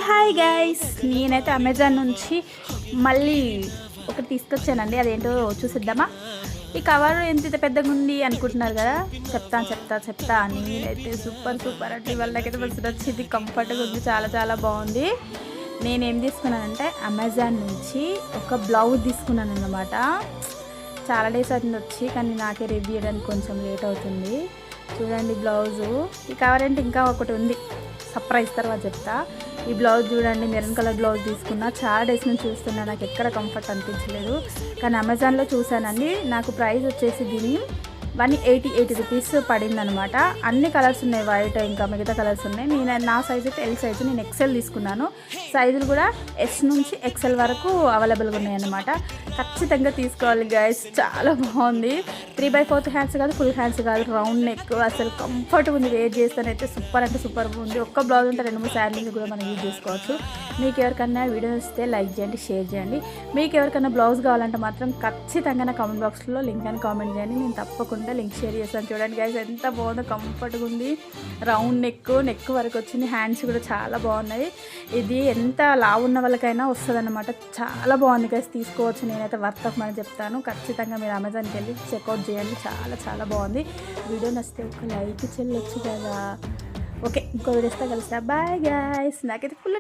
Hi guys, నేనైతే Amazon నుంచి మళ్ళీ ఒకటి తీసుకొచ్చానండి. అదేంటో చూసిద్దామా. ఈ కవర్ ఎంత పెద్దగా ఉంది అనుకుంటున్నారు కదా, చెప్తా అని. నేనైతే సూపర్ అంటే వాళ్ళకైతే మంచి నచ్చింది, కంఫర్ట్గా ఉంది, చాలా చాలా బాగుంది. నేనేం తీసుకున్నానంటే అమెజాన్ నుంచి ఒక బ్లౌజ్ తీసుకున్నాను అన్నమాట. చాలా డేస్ అవుతుంది వచ్చి, కానీ నాకే రివ్యూ చేయడానికి కొంచెం లేట్ అవుతుంది. చూడండి బ్లౌజు. ఈ కవర్ అంటే ఇంకా ఒకటి ఉంది, సర్ప్రైజ్ తర్వాత చెప్తా. ఈ బ్లౌజ్ చూడండి, మెరూన్ కలర్ బ్లౌజ్ తీసుకున్నా. చాలా డేస్ నుంచి చూస్తున్నా, నాకు ఎక్కడ కంఫర్ట్ అనిపించలేదు. కానీ అమెజాన్లో చూసానండి. నాకు ప్రైస్ వచ్చేసి దీని 188 రూపీస్ పడింది అనమాట. అన్ని కలర్స్ ఉన్నాయి, వైట్ ఇంకా మిగతా కలర్స్ ఉన్నాయి. నా సైజ్ అయితే ఎల్ సైజు, నేను ఎక్సెల్ తీసుకున్నాను. సైజులు కూడా ఎస్ నుంచి ఎక్సెల్ వరకు అవైలబుల్గా ఉన్నాయి అన్నమాట. ఖచ్చితంగా తీసుకోవాలి గైస్, చాలా బాగుంది. 3/4 హ్యాండ్స్ కాదు, ఫుల్ హ్యాండ్స్ కాదు, రౌండ్ నెక్, అసలు కంఫర్ట్గా ఉంది. వేర్ చేస్తానైతే సూపర్ అంటే సూపర్ ఉంది. ఒక్క బ్లౌజ్ ఉంటే 2-3 శారీలు కూడా మనం యూజ్ చేసుకోవచ్చు. మీకు ఎవరికన్నా వీడియో వస్తే లైక్ చేయండి, షేర్ చేయండి. మీకు ఎవరికైనా బ్లౌజ్ కావాలంటే మాత్రం ఖచ్చితంగా నా కామెంట్ బాక్స్లో లింక్ అని కామెంట్ చేయండి, నేను తప్పకుండా లింక్ షేర్ చేస్తాను. చూడండి గైస్, ఎంత బాగుందో, కంఫర్ట్గా ఉంది. రౌండ్ నెక్ వరకు వచ్చింది. హ్యాండ్స్ కూడా చాలా బాగున్నాయి. ఇది ఎంత లావు ఉన్న వాళ్ళకైనా వస్తుంది అన్నమాట. చాలా బాగుంది గైస్, తీసుకోవచ్చు. నేనైతే వర్త్ ఆఫ్ మనీ చెప్తాను. ఖచ్చితంగా మీరు అమెజాన్కి వెళ్ళి చెక్అవుట్ చేయండి, చాలా చాలా బాగుంది. వీడియో నచ్చితే ఒక లైక్ చెల్లొచ్చు కదా. ఓకే, ఇంకో వీడియోస్తో కలిసా. Bye guys. నాకైతే ఫుల్